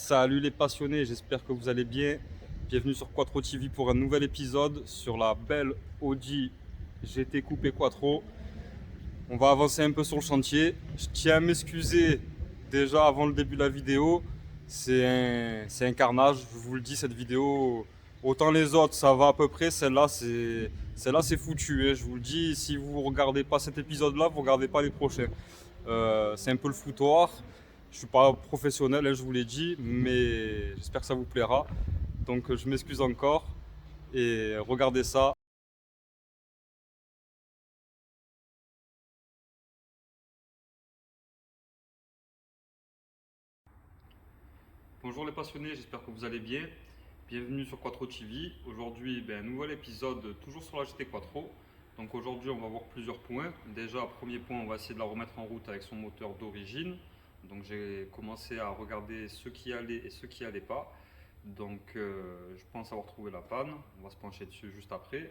Salut les passionnés, j'espère que vous allez bien. Bienvenue sur Quattro TV pour un nouvel épisode sur la belle Audi GT Coupé Quattro. On va avancer un peu sur le chantier. Je tiens à m'excuser déjà avant le début de la vidéo. C'est un carnage, je vous le dis, cette vidéo. Autant les autres, ça va à peu près. Celle-là, c'est foutu, hein. Je vous le dis, si vous regardez pas cet épisode-là, vous regardez pas les prochains. C'est un peu le foutoir. Je suis pas professionnel, hein, je vous l'ai dit, mais j'espère que ça vous plaira. Donc je m'excuse encore et regardez ça. Bonjour les passionnés, j'espère que vous allez bien. Bienvenue sur Quattro TV. Aujourd'hui, un nouvel épisode toujours sur la GT Quattro. Donc aujourd'hui, on va voir plusieurs points. Déjà, premier point, on va essayer de la remettre en route avec son moteur d'origine. Donc j'ai commencé à regarder ce qui allait et ce qui allait pas. Donc je pense avoir trouvé la panne. On va se pencher dessus juste après.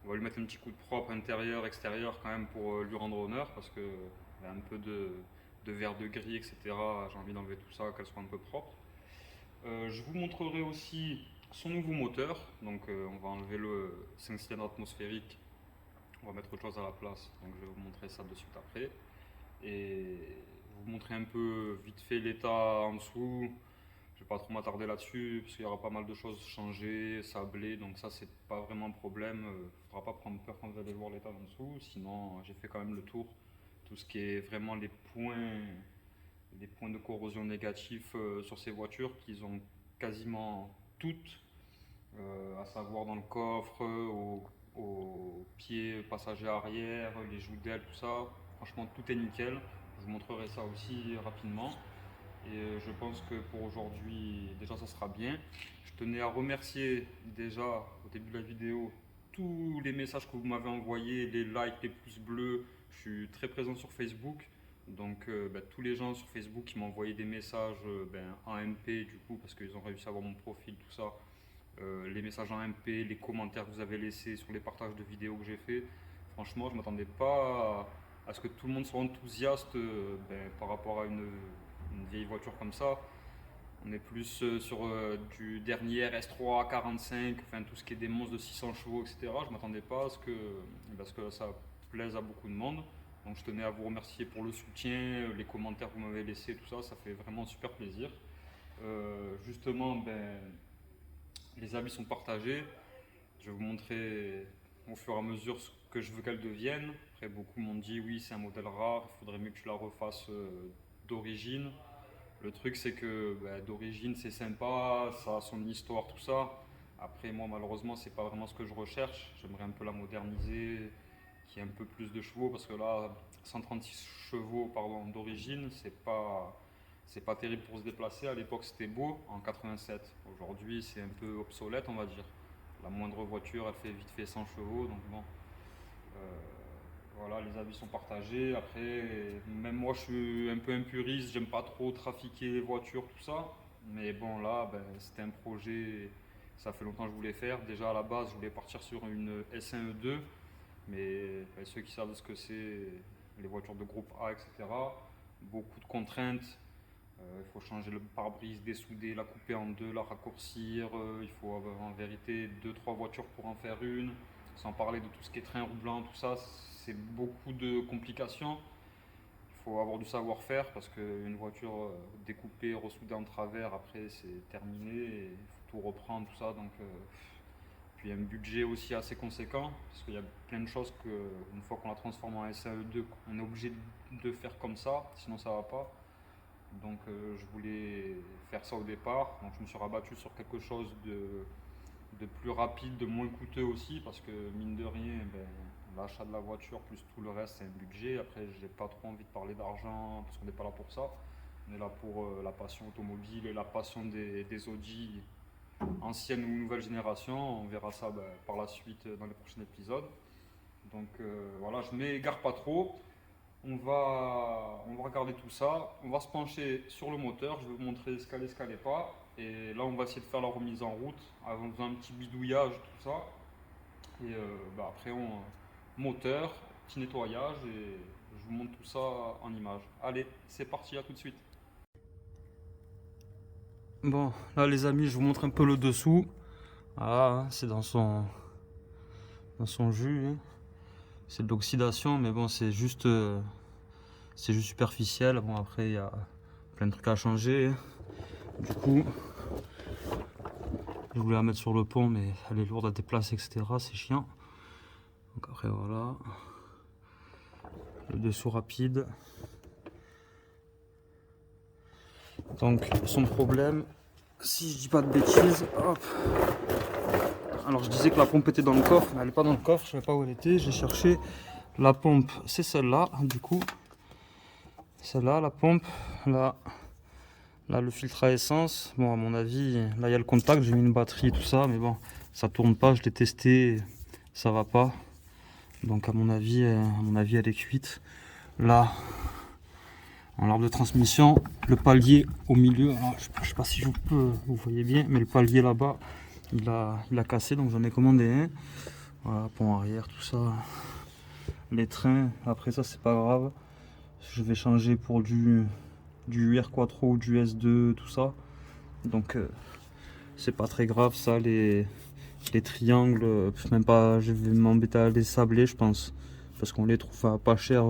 On va lui mettre un petit coup de propre intérieur, extérieur quand même pour lui rendre honneur parce que y a un peu de verre de gris, etc. J'ai envie d'enlever tout ça, qu'elle soit un peu propre. Je vous montrerai aussi son nouveau moteur. Donc on va enlever le 5 cylindres atmosphérique. On va mettre autre chose à la place. Donc je vais vous montrer ça de suite après. Et vous montrer un peu vite fait l'état en dessous. Je vais pas trop m'attarder là-dessus parce qu'il y aura pas mal de choses changées, sablées, donc ça c'est pas vraiment un problème. Faudra pas prendre peur quand vous allez voir l'état en dessous. Sinon j'ai fait quand même le tour. Tout ce qui est vraiment les points de corrosion négatifs sur ces voitures qu'ils ont quasiment toutes, à savoir dans le coffre, au pied passager arrière, les joues d'aile, tout ça. Franchement tout est nickel. Je vous montrerai ça aussi rapidement. Et je pense que pour aujourd'hui, déjà, ça sera bien. Je tenais à remercier déjà au début de la vidéo tous les messages que vous m'avez envoyés, les likes, les pouces bleus. Je suis très présent sur Facebook. Donc tous les gens sur Facebook qui m'ont envoyé des messages en MP du coup parce qu'ils ont réussi à voir mon profil, tout ça. Les messages en MP, les commentaires que vous avez laissés sur les partages de vidéos que j'ai fait. Franchement, je ne m'attendais pas à ce que tout le monde soit enthousiaste par rapport à une vieille voiture comme ça. On est plus sur du dernier RS3 45, enfin tout ce qui est des monstres de 600 chevaux, etc. Je ne m'attendais pas à ce que ça plaise à beaucoup de monde. Donc je tenais à vous remercier pour le soutien, les commentaires que vous m'avez laissés, tout ça, ça fait vraiment super plaisir. Justement, les avis sont partagés. Je vais vous montrer au fur et à mesure ce que je veux qu'elle devienne. Après, beaucoup m'ont dit oui, c'est un modèle rare, il faudrait mieux que tu la refasses d'origine. Le truc, c'est que d'origine, c'est sympa, ça a son histoire, tout ça. Après, moi, malheureusement, c'est pas vraiment ce que je recherche. J'aimerais un peu la moderniser, qu'il y ait un peu plus de chevaux, parce que là, 136 chevaux pardon, d'origine, c'est pas terrible pour se déplacer. À l'époque, c'était beau, en 87. Aujourd'hui, c'est un peu obsolète, on va dire. La moindre voiture, elle fait vite fait 100 chevaux, donc bon. Euh, voilà, les avis sont partagés. Après, même moi, je suis un peu un puriste, j'aime pas trop trafiquer les voitures, tout ça. Mais bon, là, c'était un projet, ça fait longtemps que je voulais faire. Déjà, à la base, je voulais partir sur une S1E2, mais ceux qui savent ce que c'est, les voitures de groupe A, etc., beaucoup de contraintes. Il faut changer le pare-brise, dessouder, la couper en deux, la raccourcir. Il faut avoir en vérité deux trois voitures pour en faire une. Sans parler de tout ce qui est train roulant, tout ça, c'est beaucoup de complications. Il faut avoir du savoir-faire parce qu'une voiture découpée, ressoudée en travers, après c'est terminé et il faut tout reprendre, tout ça. Donc, puis un budget aussi assez conséquent parce qu'il y a plein de choses que, une fois qu'on la transforme en SAE2, on est obligé de faire comme ça, sinon ça va pas. Donc je voulais faire ça au départ. Donc je me suis rabattu sur quelque chose de plus rapide, de moins coûteux aussi, parce que mine de rien, l'achat de la voiture plus tout le reste, c'est un budget. Après, j'ai pas trop envie de parler d'argent, parce qu'on n'est pas là pour ça. On est là pour la passion automobile et la passion des Audi ancienne ou nouvelle génération. On verra ça par la suite dans les prochains épisodes. Donc voilà, je m'égare pas trop. On va regarder tout ça. On va se pencher sur le moteur. Je vais vous montrer ce qu'elle n'est pas. Et là, on va essayer de faire la remise en route en faisant un petit bidouillage, tout ça. Et après, moteur, petit nettoyage et je vous montre tout ça en image. Allez, c'est parti, à tout de suite. Bon, là les amis, je vous montre un peu le dessous. Ah, c'est dans son jus, hein. C'est de l'oxydation, mais bon, c'est juste superficiel. Bon, après, il y a plein de trucs à changer, hein. Du coup, je voulais la mettre sur le pont, mais elle est lourde à déplacer, etc. C'est chiant. Donc après, voilà. Le dessous rapide. Donc, son problème, si je dis pas de bêtises, hop. Alors, je disais que la pompe était dans le coffre, mais elle n'est pas dans le coffre. Je ne savais pas où elle était. J'ai cherché. La pompe, c'est celle-là. Du coup, celle-là, la pompe. Là, le filtre à essence. Bon, à mon avis, là, il y a le contact. J'ai mis une batterie et tout ça, mais bon, ça tourne pas. Je l'ai testé, ça va pas. Donc, à mon avis, elle est cuite. Là, en l'arbre de transmission, le palier au milieu. Alors, je sais pas si vous voyez bien, mais le palier là-bas, il a cassé. Donc, j'en ai commandé un. Voilà, pont arrière, tout ça. Les trains, après ça, c'est pas grave. Je vais changer pour du UR Quattro ou du S2, tout ça. Donc, c'est pas très grave, ça. Les triangles, même pas, je vais m'embêter à les sabler, je pense. Parce qu'on les trouve à pas cher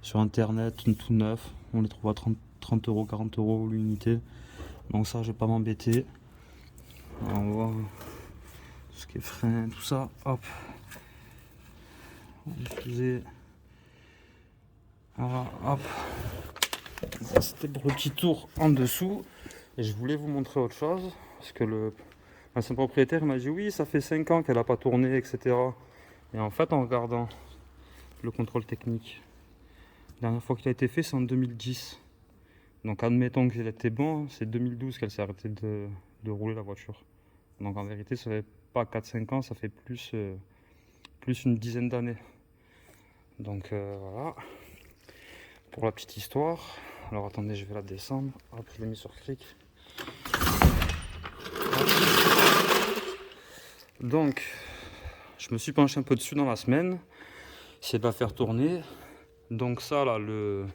sur internet, tout neuf. On les trouve à 30 euros, 40 euros l'unité. Donc, ça, je vais pas m'embêter. On voit ce qui est frein, tout ça. Hop. Voilà, hop. Ça, c'était pour le petit tour en dessous. Et je voulais vous montrer autre chose. Parce que l'ancien propriétaire m'a dit oui, ça fait 5 ans qu'elle n'a pas tourné, etc. Et en fait, en regardant le contrôle technique, la dernière fois qu'il a été fait, c'est en 2010. Donc admettons qu'il était bon, c'est 2012 qu'elle s'est arrêtée de rouler la voiture. Donc en vérité, ça fait pas 4-5 ans, ça fait plus une dizaine d'années. Donc voilà. Pour la petite histoire. Alors attendez, je vais la descendre. Hop, je l'ai mis sur clic. Donc, je me suis penché un peu dessus dans la semaine. Essayer de la faire tourner. Donc ça là, le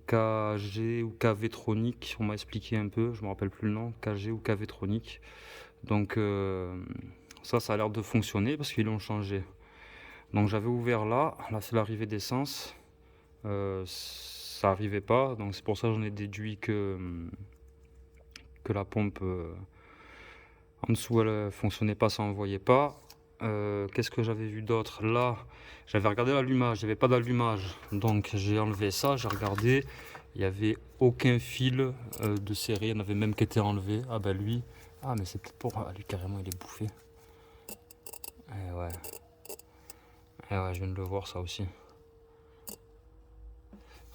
KG ou KV-tronic, on m'a expliqué un peu, je me rappelle plus le nom, KG ou KV-tronic. Donc ça a l'air de fonctionner parce qu'ils l'ont changé. Donc j'avais ouvert là c'est l'arrivée d'essence. Ça arrivait pas, donc c'est pour ça que j'en ai déduit que la pompe en dessous elle fonctionnait pas, ça envoyait pas. Qu'est-ce que j'avais vu d'autre? Là, j'avais regardé l'allumage, il n'y avait pas d'allumage, donc j'ai enlevé ça, j'ai regardé, il n'y avait aucun fil de série, il y en avait même qui était enlevé. Ah bah lui, mais c'est peut-être pour lui carrément il est bouffé. Ouais, je viens de le voir ça aussi.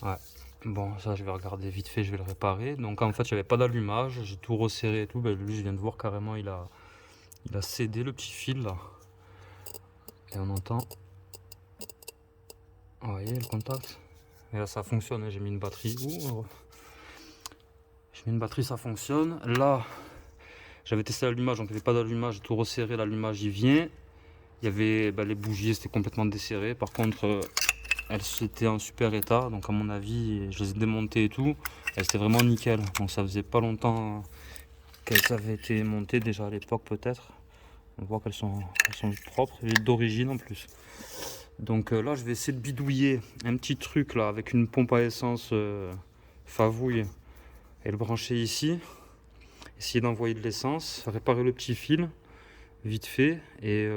Ouais, bon, ça je vais regarder vite fait, je vais le réparer. Donc en fait, il n'y avait pas d'allumage, j'ai tout resserré et tout. Ben, lui, je viens de voir carrément, il a cédé le petit fil là. Et on entend. Vous voyez le contact? Et là, ça fonctionne, hein. J'ai mis une batterie. J'ai mis une batterie, ça fonctionne. Là, j'avais testé l'allumage, donc il n'y avait pas d'allumage, j'ai tout resserré, l'allumage il vient. Il y avait les bougies, c'était complètement desserré. Par contre, elles étaient en super état, donc à mon avis, je les ai démontées et tout. Elles étaient vraiment nickel. Donc ça faisait pas longtemps qu'elles avaient été montées, déjà à l'époque peut-être. On voit qu'elles sont propres et d'origine en plus. Donc là, je vais essayer de bidouiller un petit truc là avec une pompe à essence favouille et le brancher ici. Essayer d'envoyer de l'essence, réparer le petit fil vite fait et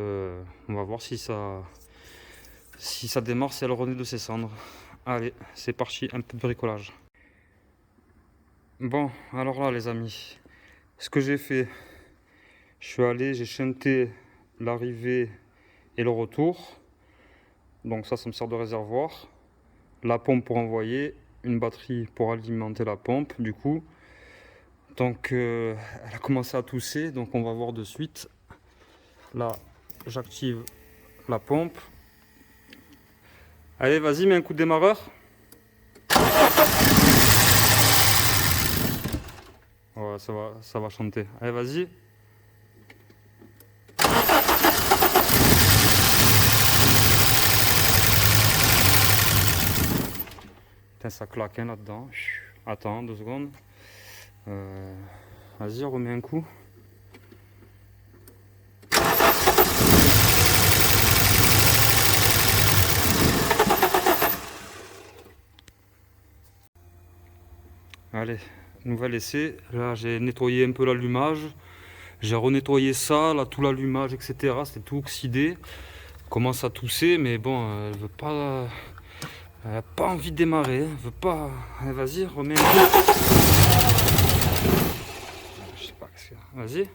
on va voir si ça démarre, si elle renaît de ses cendres. Allez, c'est parti, un peu de bricolage. Bon, alors là les amis, ce que j'ai fait, je suis allé, j'ai shunté l'arrivée et le retour. Donc ça me sert de réservoir. La pompe pour envoyer, une batterie pour alimenter la pompe du coup. Donc elle a commencé à tousser, donc on va voir de suite. Là, j'active la pompe. Allez, vas-y, mets un coup de démarreur. Ouais, ça va chanter. Allez, vas-y. Putain, ça claque hein, là-dedans. Attends, 2 secondes. Vas-y, remets un coup. Allez, nouvel essai. Là, j'ai nettoyé un peu l'allumage. J'ai renettoyé ça, là, tout l'allumage, etc. C'était tout oxydé. Commence à tousser, mais bon, elle veut pas. Elle a pas envie de démarrer. Elle veut pas. Allez, vas-y, remets un coup. Je sais pas qu'est-ce qu'il y a. Vas-y.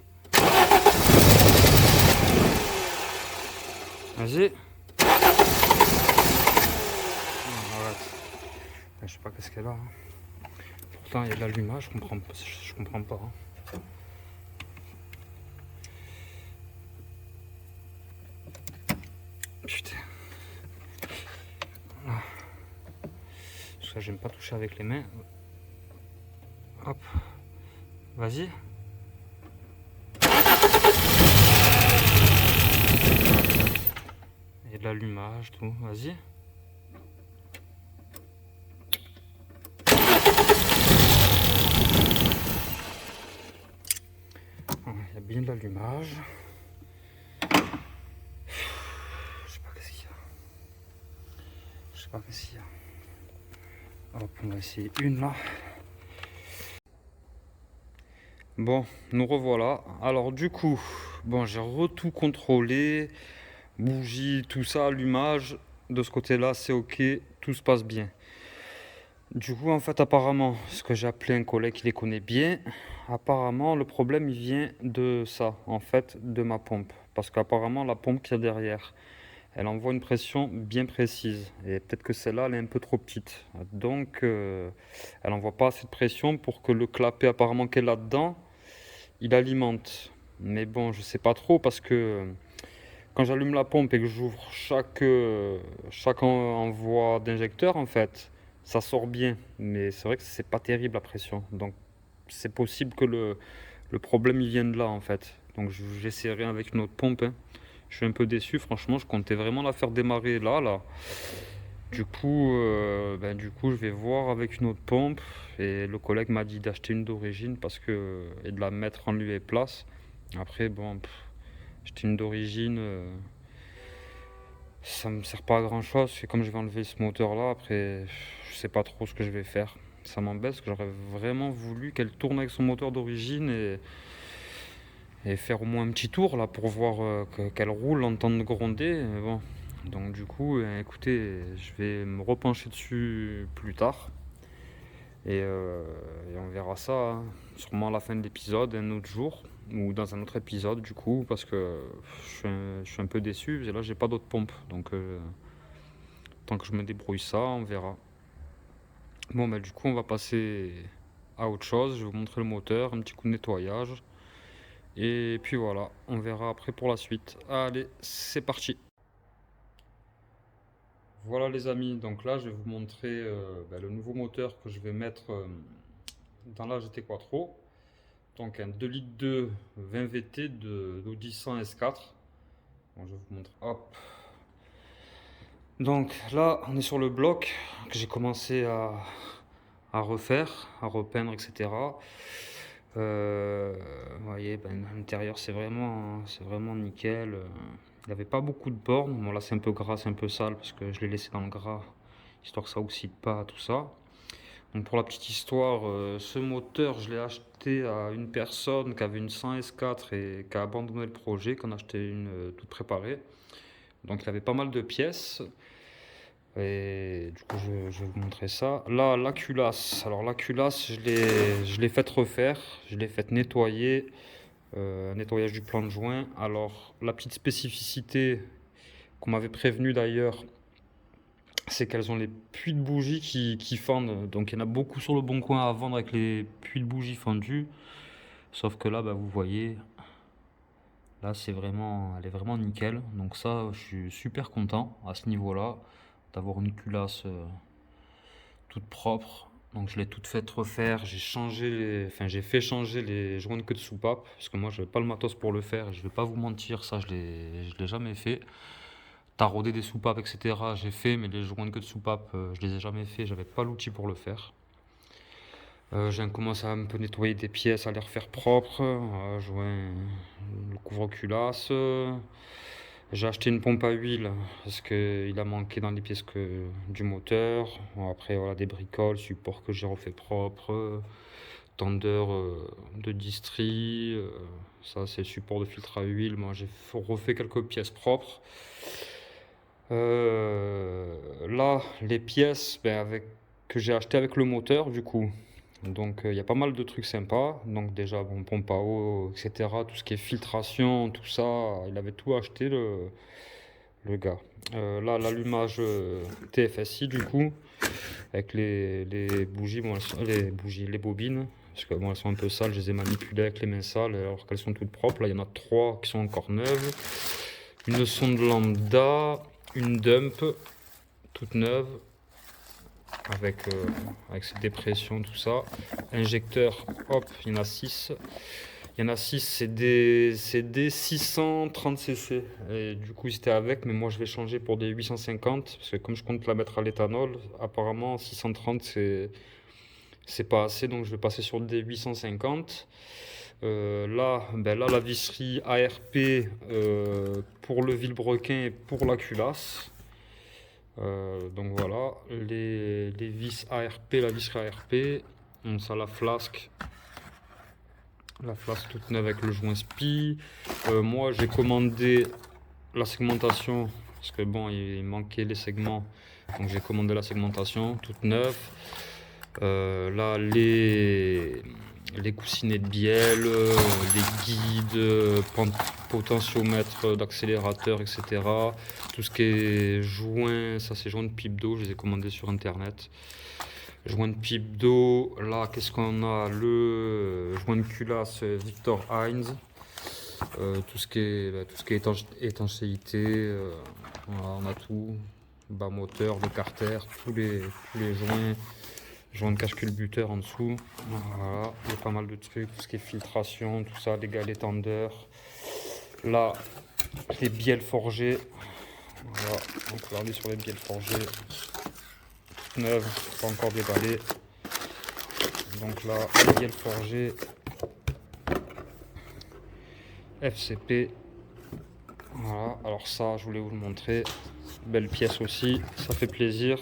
Vas-y. Non, arrête. Je sais pas qu'est-ce qu'elle a. Pourtant, il y a de l'allumage, je comprends pas. Putain. Ah. Parce que j'aime pas toucher avec les mains. Hop. Vas-y. Il y a de l'allumage, tout. Vas-y. Il y a bien de l'allumage. Je sais pas qu'est-ce qu'il y a. Je sais pas qu'est-ce qu'il y a. Hop, on va essayer une là. Bon, nous revoilà. Alors du coup, bon, j'ai tout contrôlé. Bougie, tout ça, allumage. De ce côté-là, c'est ok. Tout se passe bien. Du coup, en fait, apparemment, ce que j'ai appelé un collègue qui les connaît bien, apparemment, le problème, il vient de ça, en fait, de ma pompe. Parce qu'apparemment, la pompe qu'il y a derrière, elle envoie une pression bien précise. Et peut-être que celle-là, elle est un peu trop petite. Donc, elle n'envoie pas assez de pression pour que le clapet, apparemment, qu'elle a dedans, il alimente. Mais bon, je sais pas trop parce que quand j'allume la pompe et que j'ouvre chaque envoi d'injecteur, en fait, ça sort bien. Mais c'est vrai que c'est pas terrible la pression. Donc c'est possible que le problème il vienne de là, en fait. Donc j'essaierai avec une autre pompe, hein. Je suis un peu déçu, franchement, je comptais vraiment la faire démarrer là. Du coup, je vais voir avec une autre pompe. Et le collègue m'a dit d'acheter une d'origine et de la mettre en lieu et place. Après, bon, acheter une d'origine, ça me sert pas à grand chose. C'est comme je vais enlever ce moteur là, après, je sais pas trop ce que je vais faire. Ça m'embête parce que j'aurais vraiment voulu qu'elle tourne avec son moteur d'origine et faire au moins un petit tour là pour voir qu'elle roule, l'entendre gronder. Mais bon. Donc du coup, écoutez, je vais me repencher dessus plus tard. Et on verra ça, hein, sûrement à la fin de l'épisode, un autre jour, ou dans un autre épisode du coup, parce que je suis un peu déçu, et là j'ai pas d'autre pompe, donc tant que je me débrouille ça, on verra. Bon bah du coup on va passer à autre chose, je vais vous montrer le moteur, un petit coup de nettoyage, et puis voilà, on verra après pour la suite. Allez, c'est parti. Voilà les amis, donc là je vais vous montrer le nouveau moteur que je vais mettre dans la GT Quattro. Donc un 2 litres 2 20 VT d'Audi 100 S4. Bon, je vais vous montrer. Hop. Donc là, on est sur le bloc que j'ai commencé à refaire, à repeindre, etc. Vous voyez, l'intérieur c'est vraiment nickel. Il n'y avait pas beaucoup de bornes. Bon là c'est un peu gras, c'est un peu sale parce que je l'ai laissé dans le gras, histoire que ça oxyde pas tout ça. Donc pour la petite histoire, ce moteur, je l'ai acheté à une personne qui avait une 100 S4 et qui a abandonné le projet, qui en a acheté une toute préparée. Donc il avait pas mal de pièces. Et du coup, je vais vous montrer ça. Là, la culasse. Alors la culasse, je l'ai faite refaire, je l'ai faite nettoyer, nettoyage du plan de joint. Alors la petite spécificité qu'on m'avait prévenu d'ailleurs, c'est qu'elles ont les puits de bougies qui fendent. Donc il y en a beaucoup sur le bon coin à vendre avec les puits de bougies fendus. Sauf que là, vous voyez, là elle est vraiment nickel. Donc ça, je suis super content à ce niveau-là d'avoir une culasse toute propre. Donc je l'ai toute faite refaire. J'ai fait changer les joints de queue de soupape parce que moi, je n'avais pas le matos pour le faire. Je vais pas vous mentir, ça, je l'ai jamais fait. Tarauder des soupapes, etc. J'ai fait, mais les joints de queue de soupape, je les ai jamais fait. J'avais pas l'outil pour le faire. J'ai commencé à un peu nettoyer des pièces, à les refaire propres, joint le couvre-culasse. J'ai acheté une pompe à huile parce qu'il a manqué dans les pièces du moteur. Bon, après, voilà, des bricoles, support que j'ai refait propre, tendeur de distri, ça c'est le support de filtre à huile. Moi j'ai refait quelques pièces propres. Là, les pièces que j'ai acheté avec le moteur du coup. Donc il y a pas mal de trucs sympas. Donc déjà, bon, pompe à eau, etc. Tout ce qui est filtration, tout ça, il avait tout acheté le gars. Là, l'allumage TFSI du coup, avec les bougies, bon, les bougies, les bobines, parce que bon, elles sont un peu sales, je les ai manipulées avec les mains sales alors qu'elles sont toutes propres. Là, il y en a trois qui sont encore neuves. Une sonde lambda, une dump, toute neuve, avec ses dépressions, tout ça. Injecteur, hop, il y en a 6. Il y en a 6, c'est des 630 cc. Et du coup, c'était avec, mais moi je vais changer pour des 850, parce que comme je compte la mettre à l'éthanol, apparemment 630 c'est pas assez, donc je vais passer sur des 850. Là, la visserie ARP pour le vilebrequin et pour la culasse. Donc voilà, les vis ARP, la visserie ARP. On ça, la flasque toute neuve avec le joint SPI. Moi, j'ai commandé la segmentation parce que bon, il manquait les segments. Donc j'ai commandé la segmentation toute neuve. Là, les coussinets de bielle, les guides, potentiomètre d'accélérateur, etc. Tout ce qui est joint, ça c'est joint de pipe d'eau, je les ai commandés sur internet. Joint de pipe d'eau, là qu'est-ce qu'on a? Le joint de culasse Victor Heinz. Tout ce qui est étanchéité, voilà, on a tout. Bas moteur, le carter, tous les joint de cache-culbuteur en dessous. Voilà, il y a pas mal de trucs, tout ce qui est filtration, tout ça, les galets tendeurs. Là, les bielles forgées. Voilà, donc là on est sur les bielles forgées. Toutes neuves, pas encore déballées. Donc là, les bielles forgées. FCP. Voilà, alors ça, je voulais vous le montrer. Belle pièce aussi, ça fait plaisir.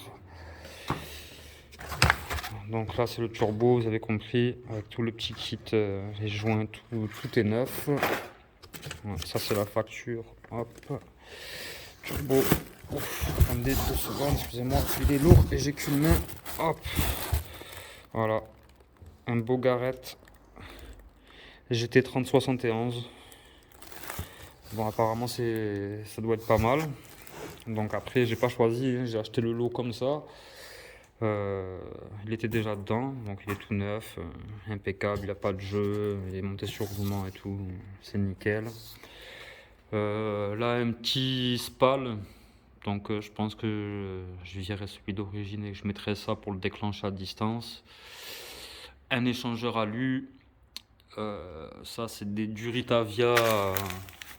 Donc là, c'est le turbo, vous avez compris, avec tout le petit kit, les joints, tout est neuf. Voilà, ça, c'est la facture. Hop, turbo. Ouf, attendez 2 secondes, excusez-moi, il est lourd et j'ai qu'une main. Hop, voilà, un beau Garrett GT 3071. Bon, apparemment, ça doit être pas mal. Donc après, j'ai pas choisi, hein, j'ai acheté le lot comme ça. Il était déjà dedans, donc il est tout neuf, impeccable, il n'a pas de jeu, il est monté sur roulement et tout, c'est nickel. Là, un petit spal, donc je pense que je virerai celui d'origine et que je mettrai ça pour le déclencher à distance. Un échangeur alu, ça c'est des Duritavia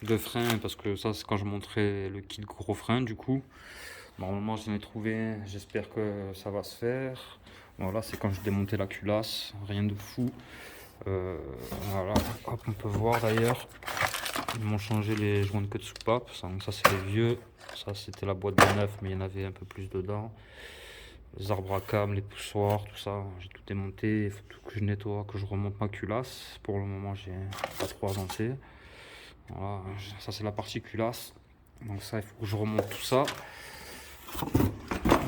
de frein, parce que ça c'est quand je montrais le kit gros frein du coup. Normalement, j'en ai trouvé, j'espère que ça va se faire. Voilà, c'est quand je démontais la culasse, rien de fou. Voilà, hop, on peut voir d'ailleurs. Ils m'ont changé les joints de queue de soupape. Ça c'est les vieux. Ça, c'était la boîte de neuf, mais il y en avait un peu plus dedans. Les arbres à câbles, les poussoirs, tout ça, j'ai tout démonté. Il faut tout que je nettoie, que je remonte ma culasse. Pour le moment, j'ai pas trop avancé. Voilà, ça c'est la partie culasse. Donc ça, il faut que je remonte tout ça.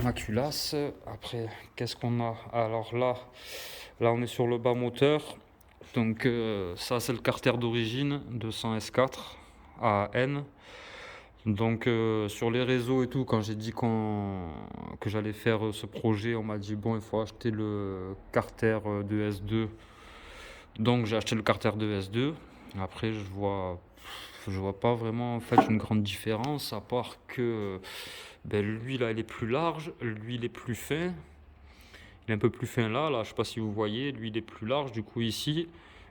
Ma culasse. Après, qu'est-ce qu'on a? Alors là on est sur le bas moteur. Donc ça c'est le carter d'origine 200 S4 AN. Donc sur les réseaux et tout, quand j'ai dit que j'allais faire ce projet, on m'a dit bon, il faut acheter le carter de S2. Donc j'ai acheté le carter de S2. Après je vois pas vraiment en fait une grande différence, à part que lui là il est plus large, lui il est plus fin. Il est un peu plus fin là, je sais pas si vous voyez, lui il est plus large du coup ici.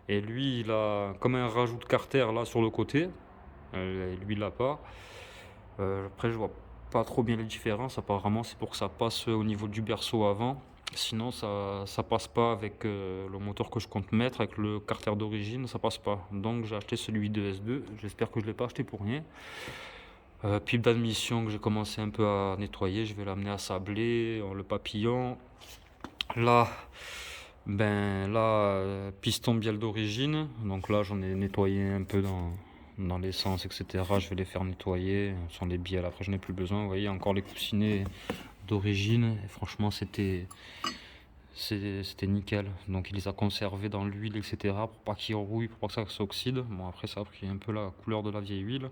Et lui il a comme un rajout de carter là sur le côté. Lui il l'a pas. Après je vois pas trop bien les différences, apparemment c'est pour que ça passe au niveau du berceau avant. Sinon, ça passe pas avec le moteur que je compte mettre, avec le carter d'origine, ça passe pas. Donc j'ai acheté celui de S2. J'espère que je l'ai pas acheté pour rien. Pipe d'admission que j'ai commencé un peu à nettoyer, je vais l'amener à sabler, le papillon. Là, piston bielle d'origine. Donc là, j'en ai nettoyé un peu dans l'essence, etc. Je vais les faire nettoyer. Sans les bielles, après, je n'ai plus besoin. Vous voyez, encore les coussinets d'origine. Et franchement, c'était nickel. Donc, il les a conservés dans l'huile, etc. Pour pas qu'ils rouillent, pour pas que ça s'oxyde. Bon, après, ça a pris un peu la couleur de la vieille huile.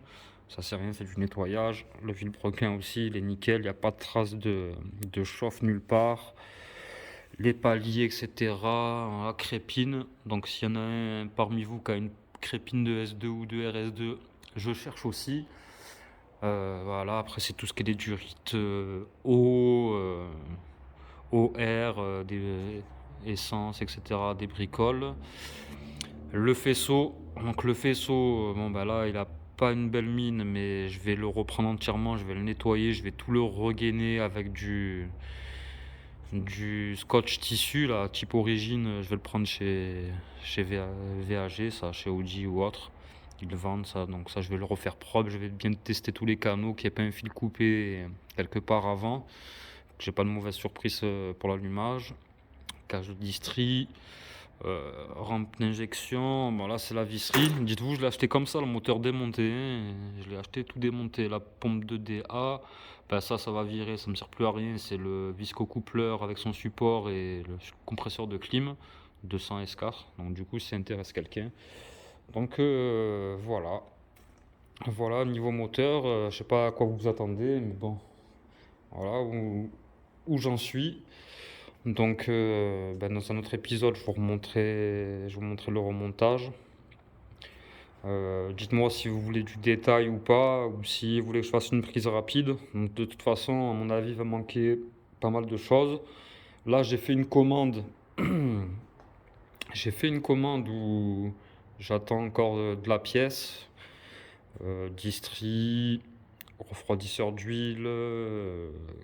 Ça c'est rien, c'est du nettoyage. Le vilebrequin aussi, il est nickel. Il n'y a pas de trace de chauffe nulle part. Les paliers, etc. Crépine. Donc s'il y en a un parmi vous qui a une crépine de S2 ou de RS2, je cherche aussi. Voilà, après c'est tout ce qui est des durites eau, air, des essences, etc. Des bricoles. Le faisceau. Donc le faisceau, bon bah là il a pas une belle mine, mais je vais le reprendre entièrement, je vais le nettoyer, je vais tout le regainer avec du scotch tissu là, type origine. Je vais le prendre chez VAG, ça, chez Audi ou autre. Ils le vendent ça, donc ça je vais le refaire propre. Je vais bien tester tous les canaux, qu'il n'y ait pas un fil coupé quelque part avant. Que j'ai pas de mauvaise surprise pour l'allumage. Cage de distri, rampe d'injection. Bon là c'est la visserie. Dites-vous, je l'ai acheté comme ça, le moteur démonté, hein. Je l'ai acheté tout démonté. La pompe de DA, ben ça va virer, ça me sert plus à rien. C'est le visco-coupleur avec son support et le compresseur de clim 200 S4. Donc du coup, si ça intéresse quelqu'un. Donc voilà, niveau moteur, je sais pas à quoi vous vous attendez, mais bon, voilà où j'en suis. Donc dans un autre épisode, je vous montrerai le remontage. Dites-moi si vous voulez du détail ou pas, ou si vous voulez que je fasse une prise rapide. Donc, de toute façon, à mon avis, il va manquer pas mal de choses. Là, j'ai fait une commande. J'ai fait une commande où j'attends encore de la pièce. Distri, refroidisseur d'huile.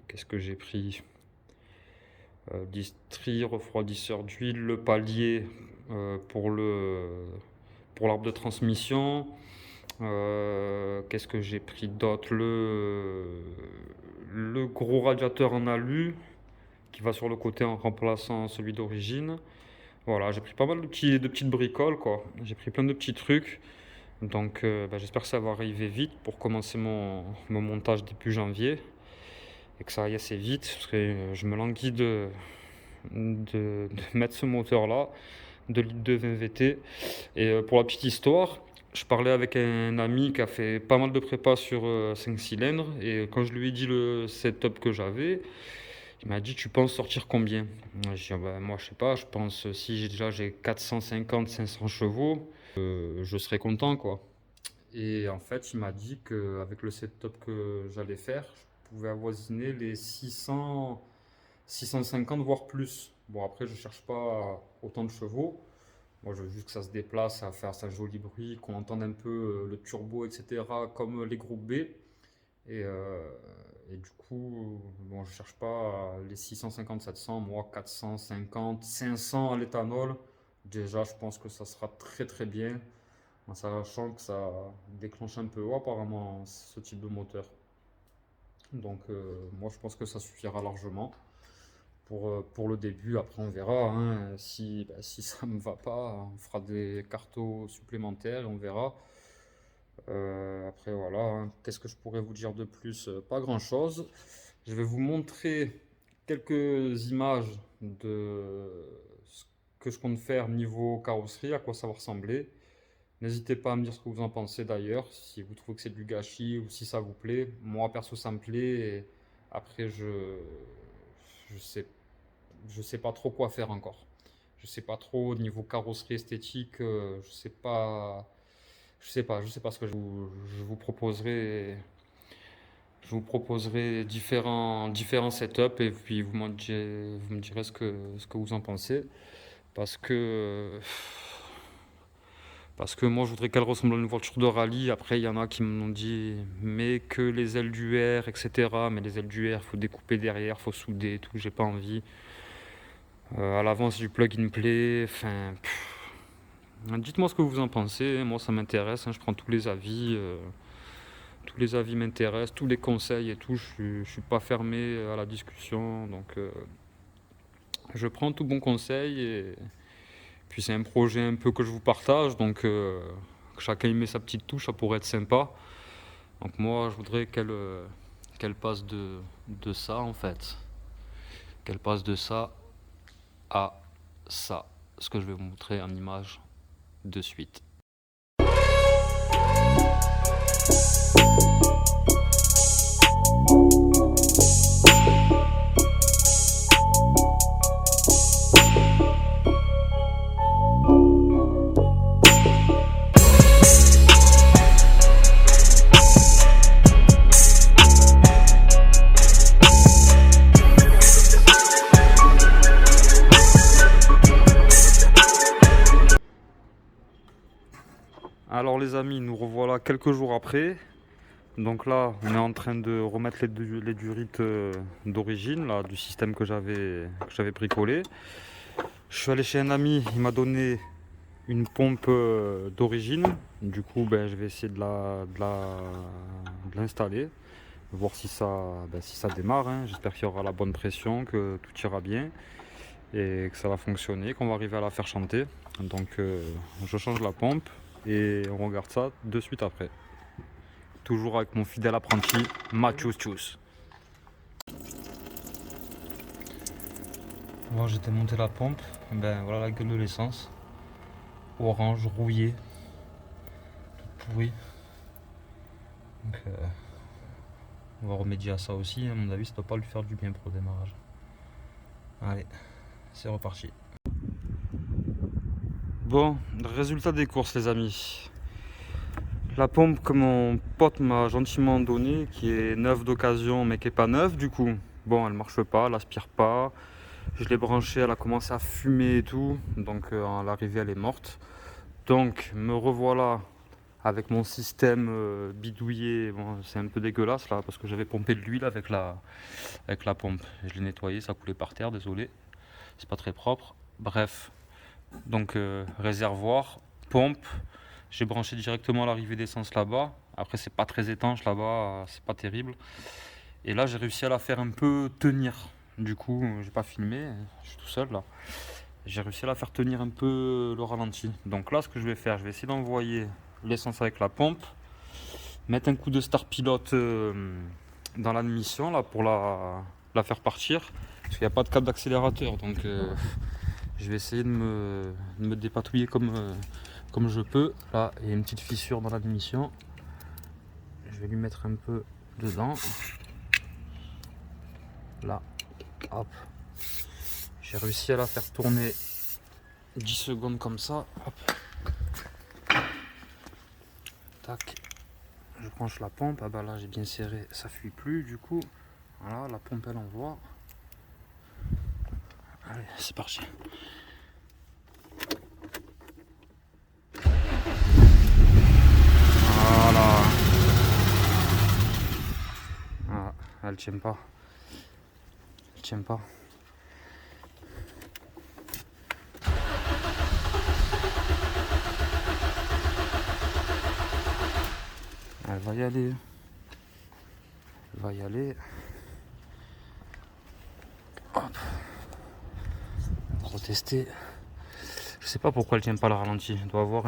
Qu'est-ce que j'ai pris? Distri, refroidisseur d'huile, le palier pour l'arbre de transmission. Qu'est-ce que j'ai pris d'autre? Le gros radiateur en alu qui va sur le côté en remplaçant celui d'origine. Voilà, j'ai pris pas mal de petites bricoles, quoi. J'ai pris plein de petits trucs. Donc j'espère que ça va arriver vite pour commencer mon montage début janvier. Et que ça aille assez vite, parce que je me languis de mettre ce moteur-là, 2 litres de 20 VT. Et pour la petite histoire, je parlais avec un ami qui a fait pas mal de prépa sur 5 cylindres. Et quand je lui ai dit le setup que j'avais, il m'a dit: tu penses sortir combien? J'ai dit: bah, moi je sais pas, je pense si j'ai 450-500 chevaux, je serais content quoi. Et en fait, il m'a dit qu'avec le setup que j'allais faire, je pouvais avoisiner les 650 voire plus. Bon, après, je cherche pas autant de chevaux. Moi, je veux juste que ça se déplace, ça faire sa joli bruit, qu'on entende un peu le turbo, etc., comme les groupes B. Et du coup, bon, je cherche pas les 650-700, moi 450, 500 à l'éthanol. Déjà, je pense que ça sera très très bien, en sachant que ça déclenche un peu haut apparemment ce type de moteur. Donc, moi, je pense que ça suffira largement pour le début. Après, on verra, hein. Si ça me va pas, on fera des cartos supplémentaires et on verra. Après, voilà, hein. Qu'est-ce que je pourrais vous dire de plus? Pas grand-chose. Je vais vous montrer quelques images de ce que je compte faire niveau carrosserie, à quoi ça va ressembler. N'hésitez pas à me dire ce que vous en pensez d'ailleurs, si vous trouvez que c'est du gâchis ou si ça vous plaît. Moi, perso, ça me plaît. Et après, je sais, je sais pas trop quoi faire encore. Je sais pas trop au niveau carrosserie esthétique. Je sais pas ce que je vous proposerai. Je vous proposerai différents setups et puis vous me direz ce que vous en pensez. Parce que, parce que moi je voudrais qu'elle ressemble à une voiture de rallye. Après, il y en a qui m'ont dit, mais que les ailes du R, etc. Mais les ailes du R, faut découper derrière, faut souder et tout. J'ai pas envie. À l'avance du plug and play. Enfin, dites-moi ce que vous en pensez. Moi, ça m'intéresse, hein, je prends tous les avis. Tous les avis m'intéressent, tous les conseils et tout. Je suis pas fermé à la discussion. Donc, je prends tout bon conseil. Et puis, c'est un projet un peu que je vous partage. Donc, que chacun y met sa petite touche, ça pourrait être sympa. Donc, moi, je voudrais qu'elle passe de ça, en fait. Qu'elle passe de ça à ça. Ce que je vais vous montrer en image de suite. Alors les amis, nous revoilà quelques jours après. Donc là, on est en train de remettre les durites d'origine, là, du système que j'avais bricolé. Je suis allé chez un ami, il m'a donné une pompe d'origine. Du coup, ben, je vais essayer de l'installer, voir si ça démarre, hein. J'espère qu'il y aura la bonne pression, que tout ira bien et que ça va fonctionner, qu'on va arriver à la faire chanter. Donc je change la pompe et on regarde ça de suite après. Toujours avec mon fidèle apprenti, Mathius Tchous. Bon, j'ai démonté la pompe. Ben voilà la gueule de l'essence. Orange, rouillé, tout pourri. Donc on va remédier à ça aussi. À mon avis, ça ne doit pas lui faire du bien pour le démarrage. Allez, c'est reparti. Bon, résultat des courses les amis. La pompe que mon pote m'a gentiment donnée, qui est neuve d'occasion mais qui n'est pas neuve du coup. Bon, elle marche pas, elle aspire pas. Je l'ai branchée, elle a commencé à fumer et tout. Donc à l'arrivée elle est morte. Donc me revoilà avec mon système bidouillé. Bon, c'est un peu dégueulasse là parce que j'avais pompé de l'huile avec la pompe. Je l'ai nettoyé, ça coulait par terre, désolé. C'est pas très propre. Bref. Donc réservoir, pompe. J'ai branché directement l'arrivée d'essence là-bas. Après, c'est pas très étanche là-bas, c'est pas terrible. Et là, j'ai réussi à la faire un peu tenir. Du coup, j'ai pas filmé, je suis tout seul là. J'ai réussi à la faire tenir un peu le ralenti. Donc là, ce que je vais faire, je vais essayer d'envoyer l'essence avec la pompe, mettre un coup de start pilote dans l'admission là pour la faire partir. Parce qu'il n'y a pas de câble d'accélérateur, donc je vais essayer de me dépatouiller comme je peux. Là, il y a une petite fissure dans l'admission. Je vais lui mettre un peu dedans. Là, hop. J'ai réussi à la faire tourner 10 secondes comme ça. Hop. Tac. Je branche la pompe. Ah bah là, j'ai bien serré. Ça fuit plus du coup. Voilà, la pompe elle envoie. Allez, c'est parti. Voilà. Ah, elle tient pas. Elle tient pas. Elle va y aller. Elle va y aller. Hop. Retester. Je sais pas pourquoi elle tient pas le ralenti. Elle doit avoir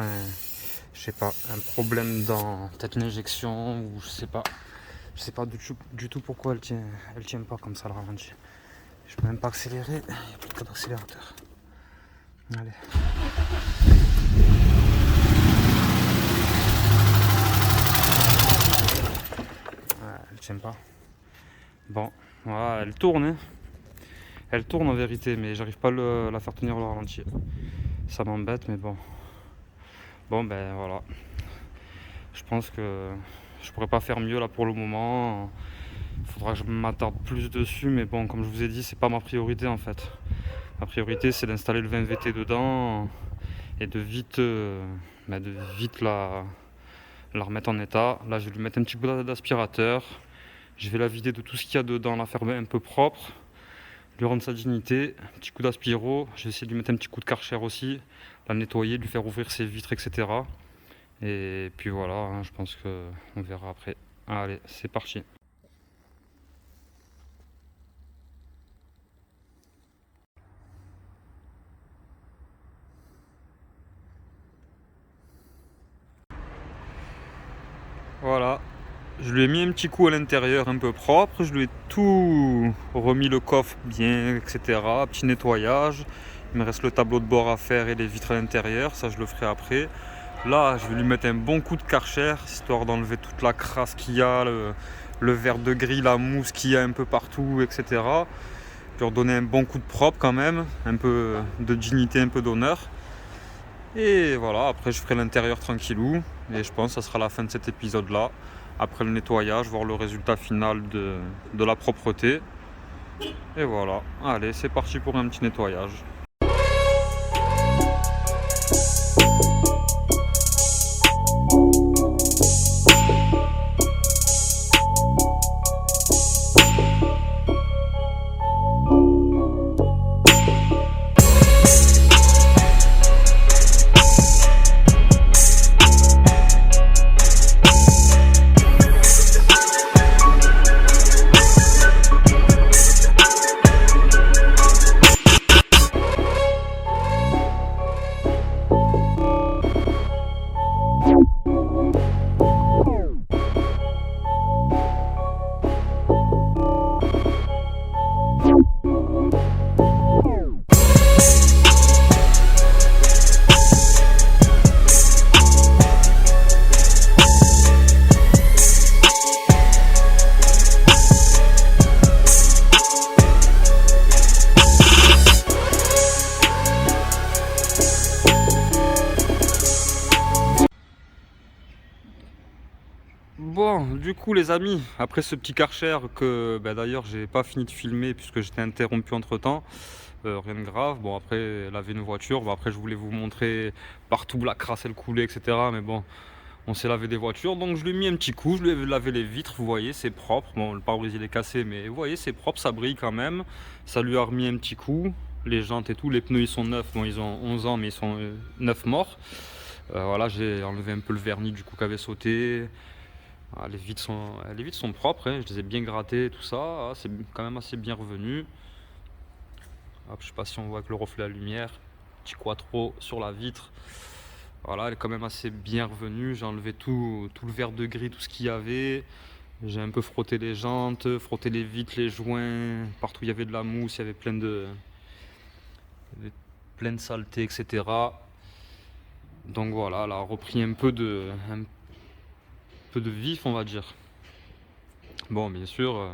je sais pas, un problème dans peut-être l'injection ou je sais pas. Je sais pas du tout pourquoi elle tient pas comme ça le ralenti. Je peux même pas accélérer. Il n'y a pas de câble d'accélérateur. Allez. Elle tient pas. Bon, voilà, elle tourne. Hein. Elle tourne en vérité, mais j'arrive pas à la faire tenir le ralenti. Ça m'embête, mais bon. Bon, ben voilà. Je pense que je pourrais pas faire mieux là pour le moment. Il faudra que je m'attarde plus dessus, mais bon, comme je vous ai dit, c'est pas ma priorité en fait. Ma priorité, c'est d'installer le 20 VT dedans et de vite la remettre en état. Là, je vais lui mettre un petit peu d'aspirateur. Je vais la vider de tout ce qu'il y a dedans, la faire un peu propre. lui rendre sa dignité. Un petit coup d'aspiro, j'ai essayé de lui mettre un petit coup de Karcher aussi, la nettoyer, lui faire ouvrir ses vitres, etc. Et puis voilà, hein, je pense qu'on verra après. Allez, c'est parti. Voilà, je lui ai mis un petit coup à l'intérieur un peu propre, je lui ai tout remis le coffre bien, etc. Petit nettoyage. Il me reste le tableau de bord à faire et les vitres à l'intérieur, ça je le ferai après. Là, je vais lui mettre un bon coup de Karcher, histoire d'enlever toute la crasse qu'il y a, le verre de gris, la mousse qu'il y a un peu partout, etc. Je vais leur donner un bon coup de propre quand même, un peu de dignité, un peu d'honneur. Et voilà, après je ferai l'intérieur tranquillou. Et je pense que ça sera la fin de cet épisode-là. Après le nettoyage, voir le résultat final de la propreté. Et voilà, allez, c'est parti pour un petit nettoyage. Bon, du coup les amis, après ce petit Karcher que d'ailleurs j'ai pas fini de filmer puisque j'étais interrompu entre temps, rien de grave. Bon après laver une voiture, bon après je voulais vous montrer partout la crasse elle coulait, etc. Mais bon, on s'est lavé des voitures, donc je lui ai mis un petit coup, je lui ai lavé les vitres, vous voyez c'est propre. Bon le pare-brise il est cassé mais vous voyez c'est propre, ça brille quand même. Ça lui a remis un petit coup, les jantes et tout, les pneus ils sont neufs, bon ils ont 11 ans mais ils sont neufs morts. Voilà, j'ai enlevé un peu le vernis du coup qui avait sauté. Ah, les vitres sont propres, hein, je les ai bien grattées, tout ça. Ah, c'est quand même assez bien revenu. Hop, je sais pas si on voit avec le reflet de la lumière. Petit quattro sur la vitre. Voilà, elle est quand même assez bien revenue. J'ai enlevé tout le verre de gris, tout ce qu'il y avait. J'ai un peu frotté les jantes, frotté les vitres, les joints. Partout il y avait de la mousse, il y avait il y avait plein de saleté, etc. Donc voilà, elle a repris un peu de vif, on va dire. Bon, bien sûr,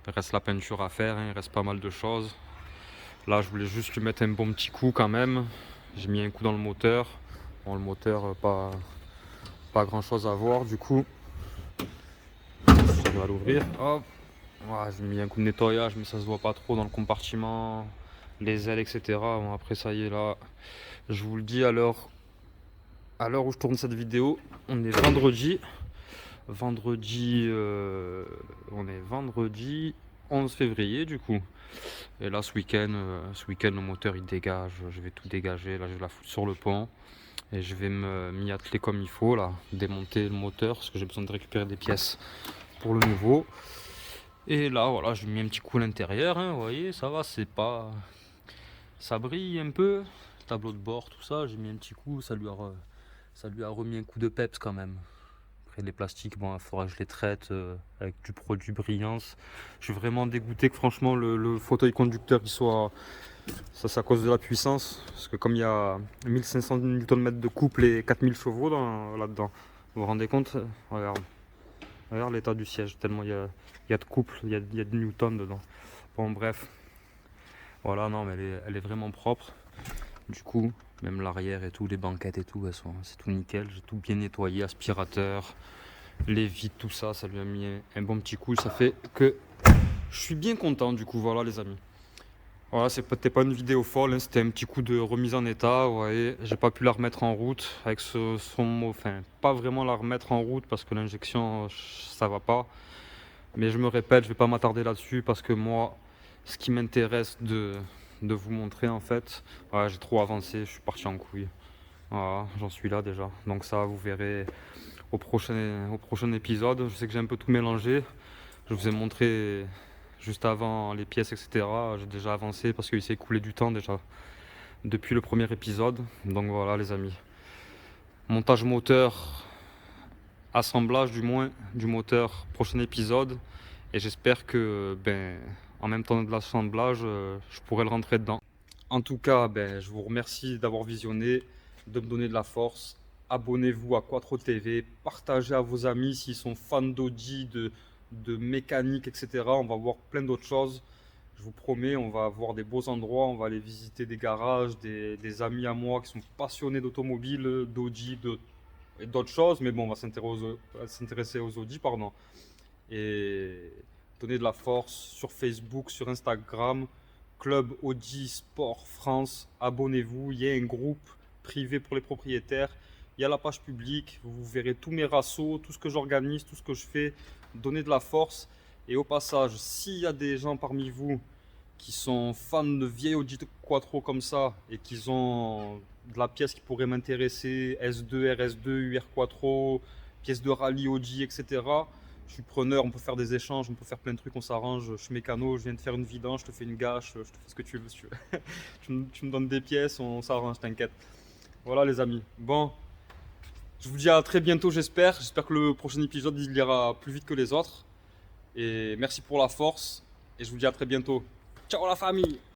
il reste la peinture à faire, hein, il reste pas mal de choses. Là, je voulais juste lui mettre un bon petit coup quand même. J'ai mis un coup dans le moteur. Bon, le moteur, pas grand chose à voir du coup. Je vais l'ouvrir. Hop. Ouais, j'ai mis un coup de nettoyage, mais ça se voit pas trop dans le compartiment, les ailes, etc. Bon, après, ça y est, là, je vous le dis, à l'heure où je tourne cette vidéo, on est vendredi. On est vendredi 11 février du coup. Et là ce week-end le moteur il dégage, je vais tout dégager, là je vais la foutre sur le pont et je vais m'y atteler comme il faut là, démonter le moteur parce que j'ai besoin de récupérer des pièces pour le nouveau. Et là voilà, je mets un petit coup à l'intérieur, hein, vous voyez, ça va, c'est pas, ça brille un peu, tableau de bord, tout ça, j'ai mis un petit coup, ça lui a remis un coup de peps quand même. Après les plastiques, bon, il faudra que je les traite avec du produit brillance. Je suis vraiment dégoûté que franchement le fauteuil conducteur il soit. Ça c'est à cause de la puissance. Parce que comme il y a 1500 Nm de couple et 4000 chevaux là-dedans. Vous vous rendez compte? Regarde. Regarde l'état du siège, tellement il y a de couple, il y a de newtons dedans. Bon bref. Voilà, non mais elle est vraiment propre. Du coup, même l'arrière et tout, les banquettes et tout, c'est tout nickel. J'ai tout bien nettoyé, aspirateur, les vitres, tout ça, ça lui a mis un bon petit coup. Ça fait que je suis bien content du coup, voilà les amis. Voilà, c'était pas une vidéo folle, hein, c'était un petit coup de remise en état. Vous voyez, j'ai pas pu la remettre en route avec enfin, pas vraiment la remettre en route parce que l'injection, ça va pas. Mais je me répète, je vais pas m'attarder là-dessus parce que moi, ce qui m'intéresse de vous montrer en fait. Ouais, j'ai trop avancé, je suis parti en couille. Voilà, j'en suis là déjà. Donc ça, vous verrez au prochain épisode. Je sais que j'ai un peu tout mélangé. Je vous ai montré juste avant les pièces, etc. J'ai déjà avancé parce qu'il s'est écoulé du temps déjà depuis le premier épisode. Donc voilà les amis. Montage moteur, assemblage du moins du moteur, prochain épisode. Et j'espère que en même temps de l'assemblage, je pourrai le rentrer dedans. En tout cas, je vous remercie d'avoir visionné, de me donner de la force. Abonnez-vous à Quattro TV, partagez à vos amis s'ils sont fans d'Audi, de mécanique, etc. On va voir plein d'autres choses. Je vous promets, on va voir des beaux endroits, on va aller visiter des garages, des amis à moi qui sont passionnés d'automobile, d'Audi et d'autres choses. Mais bon, on va s'intéresser aux Audi, pardon. Et donner de la force sur Facebook, sur Instagram. Club Audi Sport France, abonnez-vous, il y a un groupe privé pour les propriétaires, il y a la page publique, vous verrez tous mes rassos, tout ce que j'organise, tout ce que je fais, donnez de la force. Et au passage, s'il y a des gens parmi vous qui sont fans de vieilles Audi Quattro comme ça et qui ont de la pièce qui pourrait m'intéresser, S2, RS2, UR Quattro, pièces de rallye Audi, etc. Je suis preneur, on peut faire des échanges, on peut faire plein de trucs, on s'arrange. Je suis mécano, je viens de faire une vidange, je te fais une gâche, je te fais ce que tu veux si tu veux. Tu me donnes des pièces, on s'arrange, t'inquiète. Voilà les amis. Bon, je vous dis à très bientôt j'espère. J'espère que le prochain épisode il ira plus vite que les autres. Et merci pour la force. Et je vous dis à très bientôt. Ciao la famille!